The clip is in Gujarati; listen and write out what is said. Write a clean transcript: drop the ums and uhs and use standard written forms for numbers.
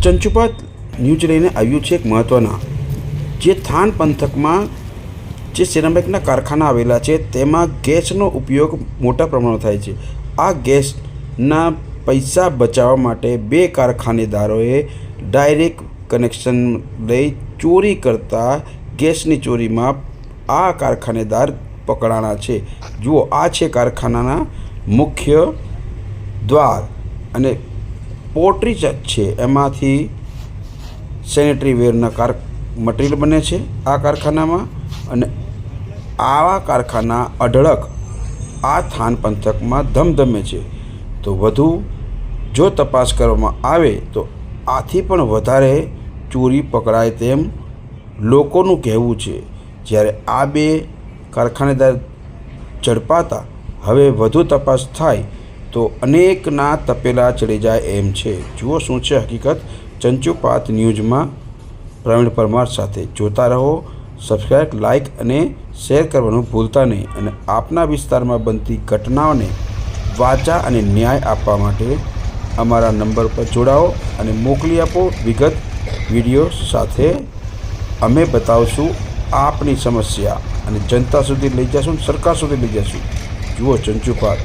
ચંચુપાત ન્યૂઝ લઈને આવ્યું છે એક મહત્ત્વના, જે થાન પંથકમાં જે સિરામિકના કારખાના આવેલા છે તેમાં ગેસનો ઉપયોગ મોટા પ્રમાણમાં થાય છે. આ ગેસના પૈસા બચાવવા માટે 2 કારખાનેદારોએ ડાયરેક્ટ કનેક્શન લઈ ચોરી કરતા ગેસની ચોરીમાં આ કારખાનેદાર પકડાણા છે. જુઓ, આ છે કારખાનાના મુખ્ય દ્વાર અને પોટ્રી છે. એમાંથી સેનેટરી વેરના મટીરિયલ બને છે આ કારખાનામાં. અને આવા કારખાના અઢળક આ થાન પંથકમાં ધમધમે છે. તો વધુ જો તપાસ કરવામાં આવે તો આથી પણ વધારે ચોરી પકડાય તેમ લોકોનું કહેવું છે. જ્યારે આ 2 કારખાનેદાર ઝડપાતા હવે વધુ તપાસ થાય તો અનેકના તપેલા ચડી જાય એમ છે. જુઓ શું છે હકીકત. ચંચુપાત ન્યૂઝમાં પ્રવીણ પરમાર સાથે જોતા રહો. સબસ્ક્રાઈબ, લાઇક અને શેર કરવાનું ભૂલતા નહીં. અને આપના વિસ્તારમાં બનતી ઘટનાઓને વાચા અને ન્યાય આપવા માટે અમારા નંબર પર જોડાઓ અને મોકલી આપો વિગત વિડીયો સાથે. અમે બતાવશું આપની સમસ્યા અને જનતા સુધી લઈ જશું, સરકાર સુધી લઈ જશું. જુઓ ચંચુપાત.